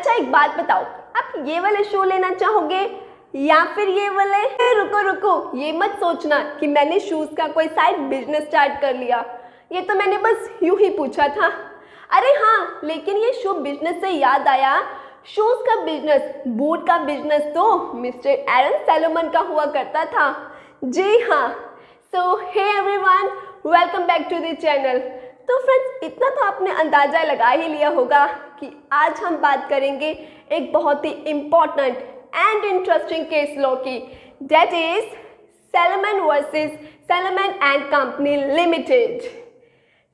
अच्छा एक बात बताओ, आप ये वाले शो लेना चाहोगे या फिर ये वाले? रुको रुको, ये मत सोचना कि मैंने शूज का कोई साइड बिजनेस स्टार्ट कर लिया। ये तो मैंने बस यूं ही पूछा था। अरे हाँ, लेकिन ये शू बिजनेस से याद आया, शूज का बिजनेस, बूट का बिजनेस तो मिस्टर एरन सैलोमन का हुआ करता था। जी हाँ। So hey everyone, welcome back to the channel. तो फ्रेंड्स, इतना तो आपने अंदाजा लगा ही लिया होगा कि आज हम बात करेंगे एक बहुत ही important and interesting case law की, that is Salomon versus Salomon and company limited.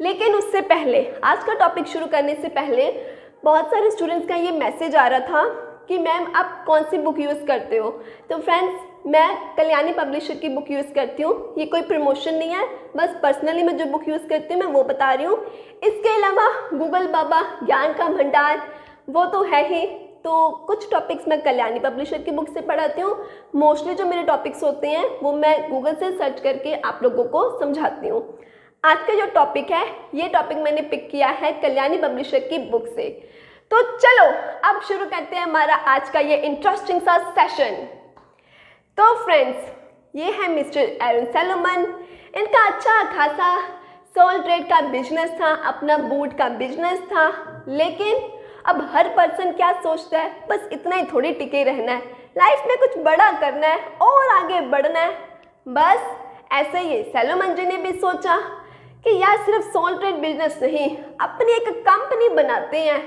लेकिन उससे पहले, आज का टॉपिक शुरू करने से पहले, बहुत सारे स्टूडेंट्स का ये मैसेज आ रहा था कि मैम आप कौन सी बुक यूज़ करते हो। तो फ्रेंड्स, मैं कल्याणी पब्लिशर की बुक यूज़ करती हूँ। ये कोई प्रमोशन नहीं है, बस पर्सनली मैं जो बुक यूज़ करती हूँ मैं वो बता रही हूँ। इसके अलावा गूगल बाबा, ज्ञान का भंडार, वो तो है ही। तो कुछ टॉपिक्स मैं कल्याणी पब्लिशर की बुक से पढ़ाती हूँ। मोस्टली जो मेरे टॉपिक्स होते हैं वो मैं गूगल से सर्च करके आप लोगों को समझाती हूँ। आज का जो टॉपिक है, ये टॉपिक मैंने पिक किया है कल्याणी पब्लिशर की बुक से। तो चलो अब शुरू करते हैं हमारा आज का ये इंटरेस्टिंग सा सेशन। तो फ्रेंड्स, ये है मिस्टर एरन सैलोमन। इनका अच्छा खासा सोल ट्रेड का बिजनेस था, अपना बूट का बिजनेस था। लेकिन अब हर पर्सन क्या सोचता है, बस इतना ही थोड़ी टिके रहना है, लाइफ में कुछ बड़ा करना है और आगे बढ़ना है। बस ऐसे ही सैलोमन जी ने भी सोचा कि यार सिर्फ सोल ट्रेड बिजनेस नहीं, अपनी एक कंपनी बनाते हैं।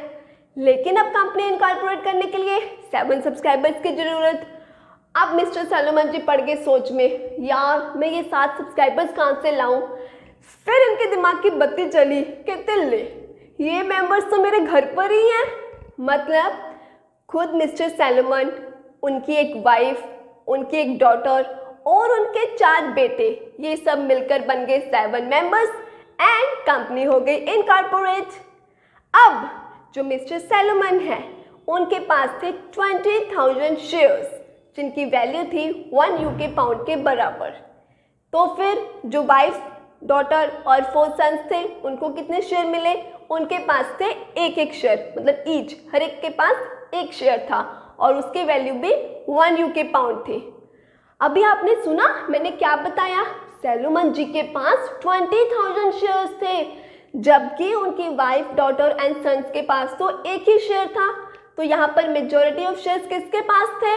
लेकिन अब कंपनी इनकॉर्पोरेट करने के लिए 7 सब्सक्राइबर्स की ज़रूरत। अब मिस्टर सैलोमन जी पड़ गए सोच में, यार मैं ये 7 सब्सक्राइबर्स कहाँ से लाऊं। फिर इनके दिमाग की बत्ती चली, कहते ले ये मेंबर्स तो मेरे घर पर ही हैं। मतलब खुद मिस्टर सैलोमन, उनकी एक वाइफ, उनकी एक डॉटर और उनके 4 बेटे, ये सब मिलकर बन गए 7 मेंबर्स एंड कंपनी हो गई इनकॉर्पोरेट। अब जो मिस्टर सैलोमन है, उनके पास थे 20,000 शेयर्स, जिनकी वैल्यू थी 1 यूके पाउंड के बराबर। तो फिर जो वाइफ, डॉटर और 4 सन्स थे, उनको कितने शेयर मिले? उनके पास थे एक शेयर, मतलब ईच, हर एक के पास एक शेयर था और उसकी वैल्यू भी 1 यूके पाउंड थी। अभी आपने सुना मैंने क्या बताया, सैलोमन जी के पास 20,000 शेयर्स थे, जबकि उनकी वाइफ, डॉटर एंड सन्स के पास तो एक ही शेयर था। तो यहाँ पर मेजॉरिटी ऑफ शेयर्स किसके पास थे?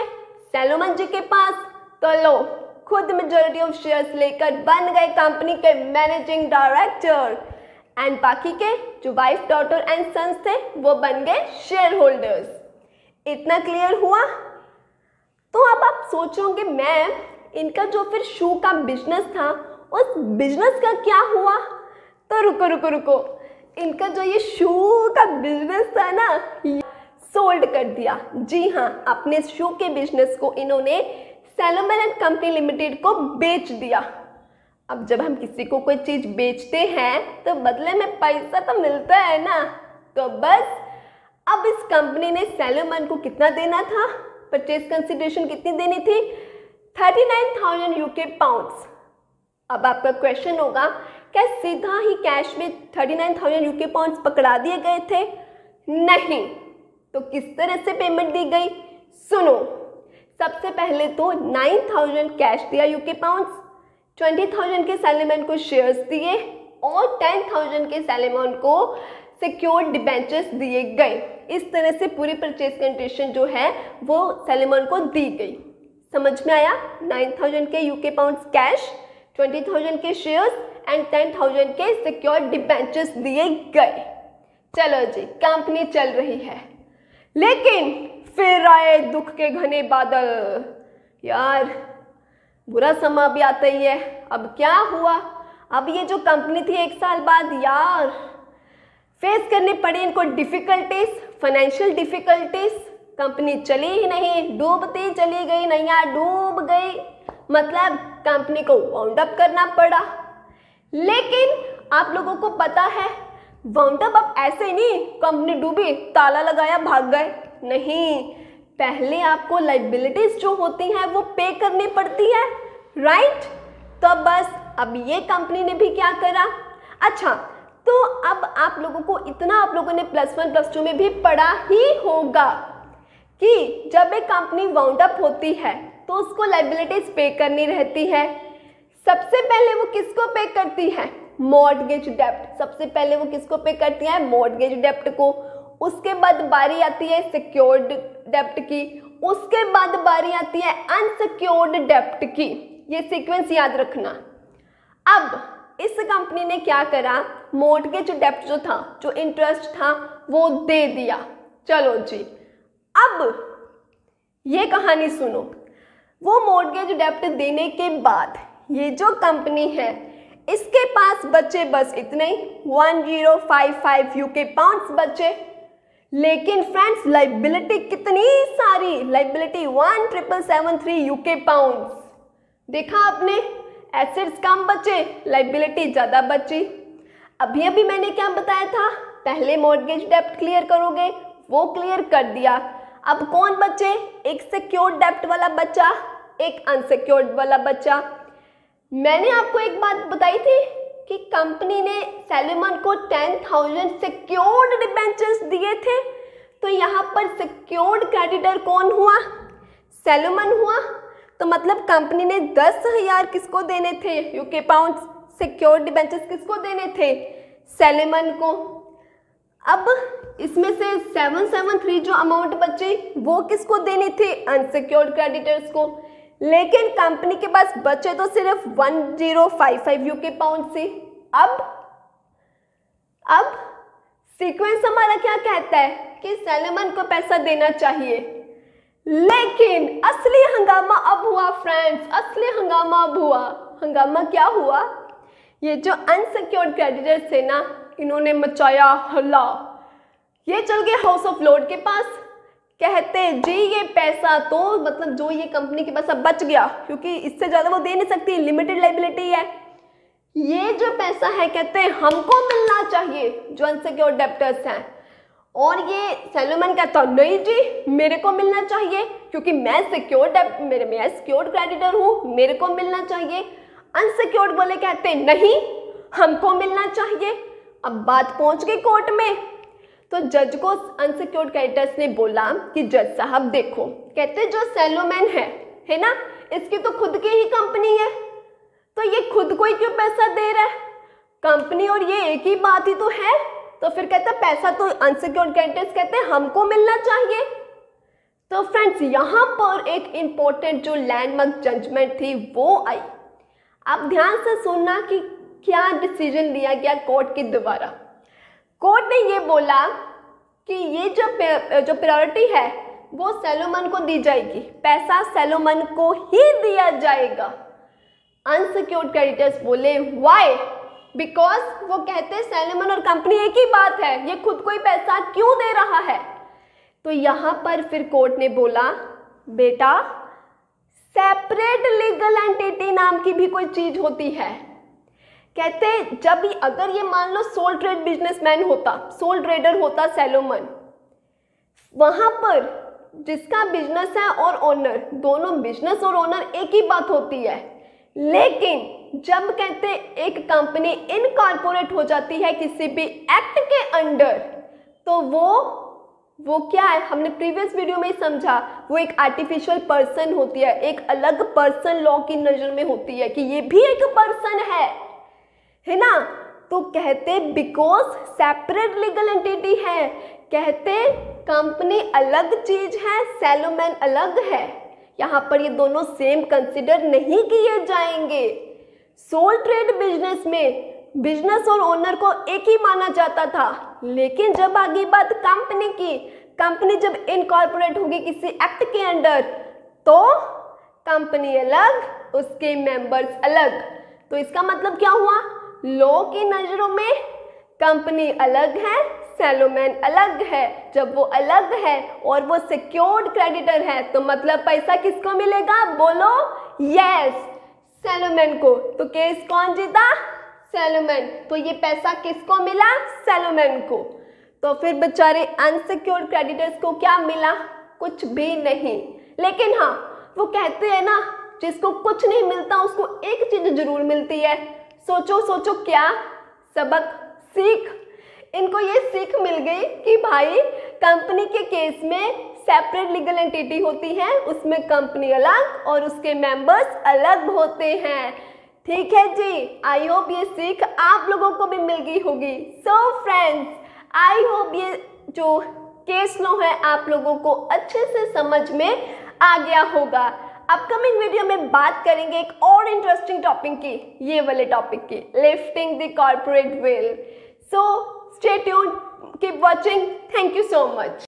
सैलोमन जी के पास। तो लो, खुद मेजॉरिटी ऑफ शेयर्स लेकर बन गए कंपनी के मैनेजिंग डायरेक्टर एंड बाकी के जो वाइफ, डॉटर एंड सन्स थे वो बन गए शेयर होल्डर्स। इतना क्लियर हुआ? तो अब आप सोचोगे मैम, इनका जो फिर शू का बिजनेस था, उस बिजनेस का क्या हुआ? तो रुको रुको रुको, इनका जो ये शू का बिजनेस था ना, सोल्ड कर दिया। जी हाँ, अपने शू के बिजनेस को इन्होंने सैलोमन एंड कंपनी लिमिटेड को बेच दिया। अब जब हम किसी को कोई चीज़ बेचते हैं तो बदले में पैसा तो मिलता है ना। तो बस अब इस कंपनी ने सैलोमन को कितना देना था? परचेज कंसिडरेशन कितनी देनी थी? 39,000 यूके पाउंड्स। अब आपका क्वेश्चन होगा, क्या सीधा ही कैश में 39,000 यूके पाउंड्स पकड़ा दिए गए थे? नहीं। तो किस तरह से पेमेंट दी गई? सुनो, सबसे पहले तो 9,000 कैश दिया यूके पाउंड्स, 20,000 के सैलोमन को शेयर्स दिए और 10,000 के सैलोमन को सिक्योर्ड डिबेंचर्स दिए गए। इस तरह से पूरी परचेज कंडीशन जो है वो सैलोमन को दी गई। समझ में आया? 9,000 के यूके पाउंड्स कैश, 20,000 के शेयर्स एंड 10,000 के सिक्योर्ड डिबेंचर्स दिए गए। चलो जी, कंपनी चल रही है। लेकिन फिर आए दुख के घने बादल। यार बुरा समय भी आता ही है। अब क्या हुआ? अब ये जो कंपनी थी 1 साल बाद, यार फेस करनी पड़ी इनको डिफिकल्टीज, फाइनेंशियल डिफिकल्टीज। कंपनी चली ही नहीं, डूबती चली गई, नैया डूब गई। मतलब कंपनी को वाउंड अप करना पड़ा। लेकिन आप लोगों को पता है, वाउंड अप ऐसे नहीं, कंपनी डूबी, ताला लगाया, भाग गए। नहीं, पहले आपको लाइबिलिटीज जो होती हैं वो पे करनी पड़ती है, राइट? तो बस अब ये कंपनी ने भी क्या करा? अच्छा, तो अब आप लोगों को इतना, आप लोगों ने +1 +2 में भी पढ़ा ही होगा कि जब एक कंपनी वाउंड अप होती है तो उसको लायबिलिटीज पे करनी रहती है। सबसे पहले वो किसको पे करती है? मॉर्टगेज डेप्ट। सबसे पहले वो किसको पे करती है? मॉर्टगेज डेप्ट को। उसके बाद बारी आती है सिक्योर्ड डेप्ट की, उसके बाद बारी आती है अनसिक्योर्ड डेप्ट की। ये सीक्वेंस याद रखना। अब इस कंपनी ने क्या करा, मॉर्टगेज डेप्ट जो था, जो इंटरेस्ट था, वो दे दिया। चलो जी, अब ये कहानी सुनो। वो मॉर्टगेज डेप्ट देने के बाद ये जो कंपनी है इसके पास बचे बस इतने ही 1055 यूके पाउंड्स बचे। लेकिन फ्रेंड्स लाइबिलिटी कितनी सारी, लाइबिलिटी 1773 यूके पाउंड्स। देखा आपने, एसेट्स कम बचे, लाइबिलिटी ज़्यादा बची। अभी अभी मैंने क्या बताया था, पहले मॉर्टगेज डेप्ट क्लियर करोगे, वो क्लियर कर दिया। अब कौन बचे? एक सिक्योर्ड डेप्ट वाला बचा, एक अनसिक्योर्ड वाला बचा। मैंने आपको एक बात बताई थी कि कंपनी ने सैलोमन को 10,000 सिक्योर्ड डिबेंचर्स दिए थे। तो यहाँ पर सिक्योर्ड क्रेडिटर कौन हुआ? सैलोमन हुआ। तो मतलब कंपनी ने 10,000 किसको देने थे? UK pounds. सिक्योर्ड डिबेंचर्स किसको देने थे? सैलोमन को। अब इसमें से 773 जो अमाउंट बचे वो किसको देने थे? अनसिक्योर्ड क्रेडिटर्स को। लेकिन कंपनी के पास बचे तो सिर्फ 1055 यूके पाउंड से। अब सीक्वेंस हमारा क्या कहता है कि सैलोमन को पैसा देना चाहिए। लेकिन असली हंगामा अब हुआ फ्रेंड्स, असली हंगामा अब हुआ। हंगामा क्या हुआ? ये जो अनसिक्योर्ड क्रेडिटर्स थे ना, इन्होंने मचाया हल्ला। ये चल गए हाउस ऑफ लॉर्ड के पास, कहते जी ये पैसा तो मतलब जो ये कंपनी के पास अब बच गया, क्योंकि इससे ज़्यादा वो दे नहीं सकती, लिमिटेड लायबिलिटी है। ये जो पैसा है कहते हैं हमको मिलना चाहिए, जो अनसिक्योर्ड डेप्टर्स हैं। और ये सैलोमन कहता नहीं जी मेरे को मिलना चाहिए, क्योंकि मैं सिक्योर्ड क्रेडिटर हूँ, मेरे को मिलना चाहिए। अनसिक्योर्ड वाले कहते नहीं हमको मिलना चाहिए। अब बात पहुंच गई कोर्ट में। तो जज को अनसिक्योर्ड क्रेडिटर्स ने बोला कि जज साहब देखो, कहते जो सैलोमन है ना, इसकी तो खुद की ही कंपनी है, तो ये खुद को ही क्यों पैसा दे रहा है? कंपनी और ये एक ही बात ही तो है। तो फिर कहता पैसा तो अनसिक्योर्ड क्रेडिटर्स कहते हैं हमको मिलना चाहिए। तो फ्रेंड्स यहाँ पर एक इंपॉर्टेंट जो लैंडमार्क जजमेंट थी वो आई। आप ध्यान से सुनना कि क्या डिसीजन लिया गया कोर्ट के द्वारा। कोर्ट ने ये बोला कि ये जो प्रायोरिटी है वो सैलोमन को दी जाएगी, पैसा सैलोमन को ही दिया जाएगा। अनसिक्योर्ड क्रेडिटर्स बोले व्हाई? बिकॉज वो कहते सैलोमन और कंपनी एक ही बात है, ये खुद को ही पैसा क्यों दे रहा है? तो यहाँ पर फिर कोर्ट ने बोला बेटा सेपरेट लीगल एंटिटी नाम की भी कोई चीज होती है। कहते जब अगर ये मान लो सोल ट्रेड बिजनेसमैन होता, सोल ट्रेडर होता सैलोमन, वहां पर जिसका बिजनेस है और ओनर, दोनों बिजनेस और ओनर एक ही बात होती है। लेकिन जब कहते एक कंपनी इनकॉर्पोरेट हो जाती है किसी भी एक्ट के अंडर, तो वो क्या है, हमने प्रीवियस वीडियो में समझा, वो एक आर्टिफिशियल पर्सन होती है, एक अलग पर्सन लॉ की नजर में होती है कि ये भी एक पर्सन है ना। तो कहते बिकॉज सेपरेट लीगल एंटिटी है, कहते कंपनी अलग चीज है, सैलोमन अलग है, यहाँ पर ये दोनों सेम कंसिडर नहीं किए जाएंगे। सोल ट्रेड बिजनेस में बिजनेस और ओनर को एक ही माना जाता था, लेकिन जब आगे बात कंपनी की, कंपनी जब इनकॉर्पोरेट होगी किसी एक्ट के अंडर, तो कंपनी अलग, उसके मेंबर्स अलग। तो इसका मतलब क्या हुआ, लॉ की नजरों में कंपनी अलग है, सैलोमन अलग है। जब वो अलग है और वो सिक्योर्ड क्रेडिटर है, तो मतलब पैसा किसको मिलेगा, बोलो यस, सैलोमन को। तो केस कौन जीता, सैलोमन। तो ये पैसा किसको मिला, सैलोमन को। तो फिर बेचारे अनसिक्योर्ड क्रेडिटर्स को क्या मिला, कुछ भी नहीं। लेकिन हाँ, वो कहते हैं ना, जिसको कुछ नहीं मिलता उसको एक चीज जरूर मिलती है। सोचो सोचो क्या, सबक, सीख। इनको ये सीख मिल गई कि भाई कंपनी के केस में सेपरेट लीगल एंटिटी होती है, उसमें कंपनी अलग और उसके मेंबर्स अलग होते हैं। ठीक है जी, आई होप ये सीख आप लोगों को भी मिल गई होगी। सो फ्रेंड्स, आई होप ये जो केस लॉ है आप लोगों को अच्छे से समझ में आ गया होगा। अपकमिंग वीडियो में बात करेंगे एक और इंटरेस्टिंग टॉपिक की, ये वाले टॉपिक की, lifting the corporate veil. So stay tuned, keep watching, thank you so much.